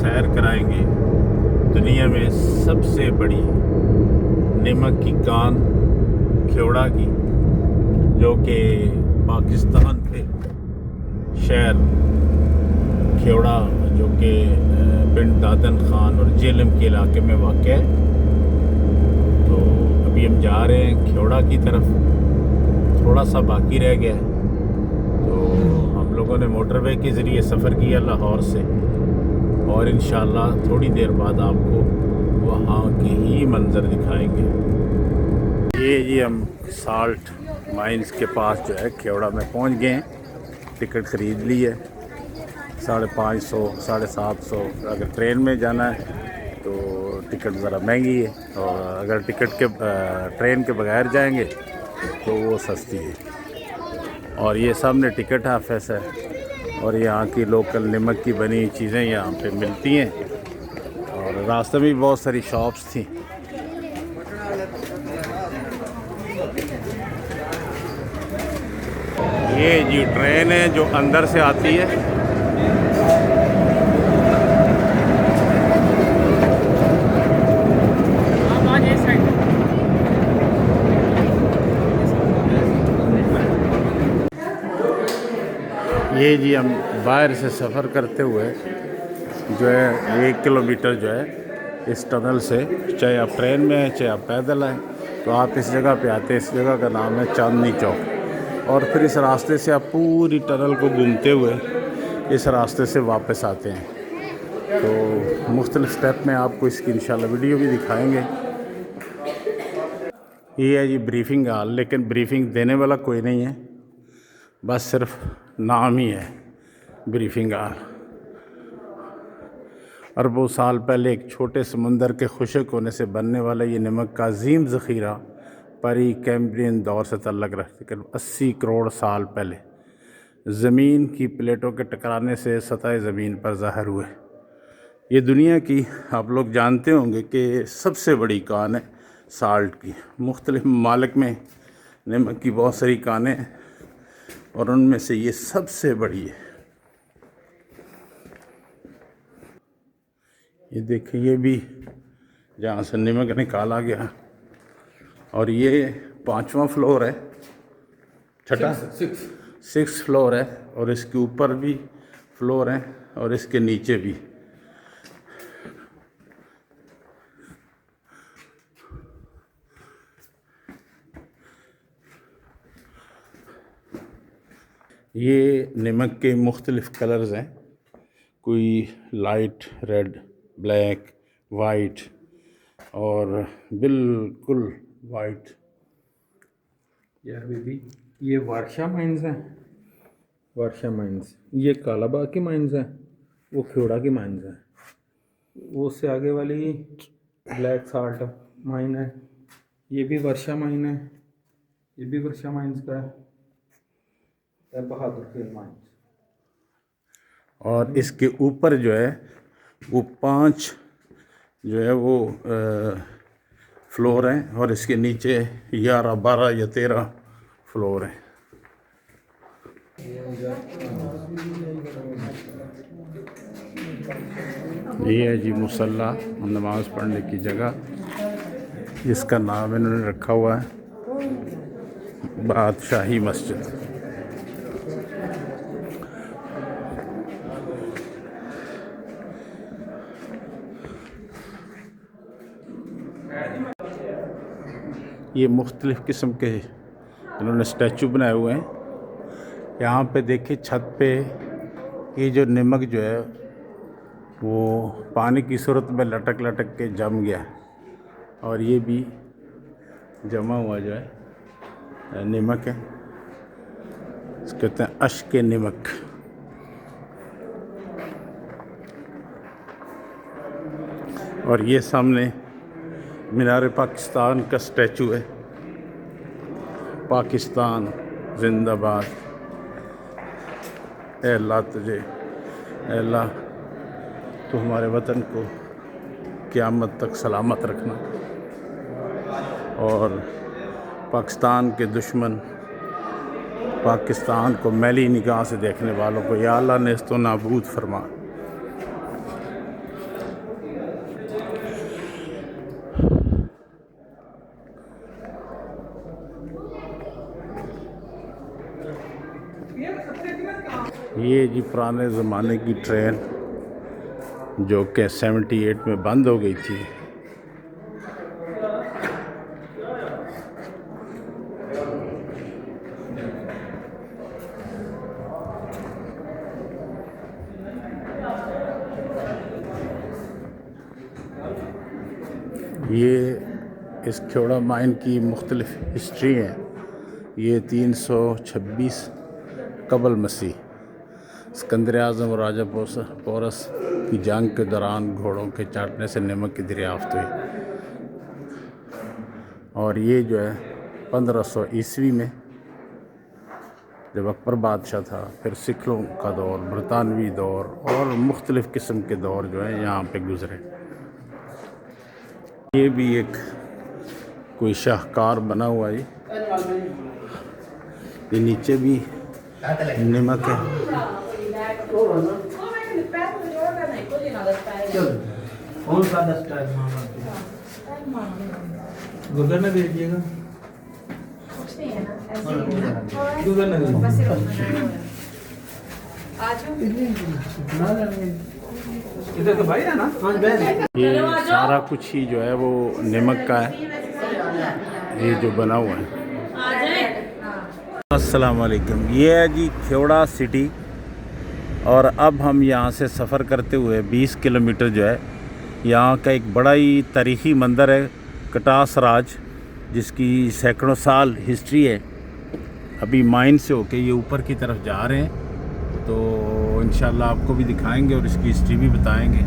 सैर कराएंगे दुनिया में सबसे बड़ी नमक की कान खेवड़ा की, जो कि पाकिस्तान के शहर खेवड़ा, जो कि पिंड दादन खान और जेलम के इलाके में वाक़ है। तो अभी हम जा रहे हैं खेवड़ा की तरफ, थोड़ा सा बाकी रह गया है। तो हम लोगों ने मोटरवे के ज़रिए सफ़र किया लाहौर से, और इंशाअल्लाह थोड़ी देर बाद आपको वहाँ के ही मंज़र दिखाएंगे। ये जी हम साल्ट माइंस के पास जो है खेवड़ा में पहुँच गए हैं। टिकट ख़रीद ली है 550 750। अगर ट्रेन में जाना है तो टिकट ज़रा महंगी है, और अगर ट्रेन के बगैर जाएंगे तो वो सस्ती है। और ये सामने टिकट ऑफिस है, और यहाँ की लोकल नमक की बनी चीज़ें यहाँ पे मिलती हैं, और रास्ते में भी बहुत सारी शॉप्स थी। ये जी ट्रेन है जो अंदर से आती है। ये जी हम बाहर से सफ़र करते हुए जो है 1 किलोमीटर जो है इस टनल से, चाहे आप ट्रेन में हैं चाहे आप पैदल हैं, तो आप इस जगह पे आते हैं। इस जगह का नाम है चांदनी चौक, और फिर इस रास्ते से आप पूरी टनल को घूमते हुए इस रास्ते से वापस आते हैं। तो मुख्तलिफ़ स्टेप में आपको इसकी इंशाल्लाह वीडियो भी दिखाएंगे। ये है जी ब्रीफिंग हॉल, लेकिन ब्रीफिंग देने वाला कोई नहीं है, बस सिर्फ नाम ही है ब्रीफिंग हॉल। अरबों साल पहले एक छोटे समुंदर के खुशक होने से बनने वाला ये नमक का अजीम ज़ख़ीरा परी कैम्ब्रियन दौर से तल्लक़ रखते, करीब 80 करोड़ साल पहले ज़मीन की प्लेटों के टकराने से सतह ज़मीन पर ज़ाहिर हुए। ये दुनिया की, आप लोग जानते होंगे कि सबसे बड़ी कान है साल्ट की। मुख्तलिफ़ ममालिक में नमक की बहुत सारी कानें हैं, और उनमें से ये सबसे बड़ी है। ये देखिए, ये भी जहाँ से नमक निकाला गया, और ये 5वां फ्लोर है, छठा 6 फ्लोर है, और इसके ऊपर भी फ्लोर हैं और इसके नीचे भी। ये नमक के मुख्तलिफ़ कलर्स हैं, कोई लाइट रेड, ब्लैक, वाइट, और बिल्कुल वाइट। यार बेबी, ये वर्षा माइंस हैं, वर्षा माइंस। ये कालाबाग की माइंस हैं, वो खेवड़ा की माइंस हैं। वो उससे आगे वाली ब्लैक साल्ट माइन है, ये भी वर्षा माइन है, ये भी वर्षा माइंस का है। बहादुर फील्ड माइंस। और इसके ऊपर जो है वो 5 जो है वो फ्लोर हैं, और इसके नीचे 11, 12 या 13 फ्लोर हैं। ये है जी मुसल्ला, नमाज़ पढ़ने की जगह, जिसका नाम इन्होंने रखा हुआ है बादशाही मस्जिद। ये मुख्तलिफ़ किस्म के इन्होंने स्टैचू बनाए हुए हैं। यहाँ पे देखिए छत पे ये जो नमक जो है वो पानी की सूरत में लटक लटक के जम गया, और ये भी जमा हुआ जो है नमक है, इसको कहते हैं अश्क नमक। और ये सामने मीनार पाकिस्तान का स्टैचू है। पाकिस्तान जिंदाबाद। ए अल्लाह तुझे, ए अल्लाह तो हमारे वतन को क़यामत तक सलामत रखना, और पाकिस्तान के दुश्मन, पाकिस्तान को मैली निगाह से देखने वालों को या अल्लाह नेस्तो नाबूद फरमा। ये जी पुराने ज़माने की ट्रेन जो कि 78 में बंद हो गई थी। ये इस खेवड़ा माइन की मुख्तलिफ हिस्ट्री है। ये 326 कबल मसीह सिकंदर आज़म और राजा पोरस की जंग के दौरान घोड़ों के चाटने से नमक की दरियाफ्त हुई। और ये जो है 1500 ईस्वी में जब अकबर बादशाह था, फिर सिखों का दौर, बरतानवी दौर और मुख्तलिफ़ किस्म के दौर जो है यहाँ पे गुज़रे। ये भी एक कोई शाहकार बना हुआ है। ये नीचे भी नमक है। उधर न देखिएगा, उधर न इधर तो भाई है ना। ये सारा कुछ ही जो है वो नमक का है, ये जो बना हुआ है। अस्सलाम वालेकुम। ये है जी खेवड़ा सिटी। और अब हम यहाँ से सफ़र करते हुए 20 किलोमीटर जो है यहाँ का एक बड़ा ही तारीख़ी मंदिर है कटास राज, जिसकी सैकड़ों साल हिस्ट्री है। अभी माइन से होके ये ऊपर की तरफ जा रहे हैं, तो इंशाल्लाह आपको भी दिखाएंगे और इसकी हिस्ट्री भी बताएंगे।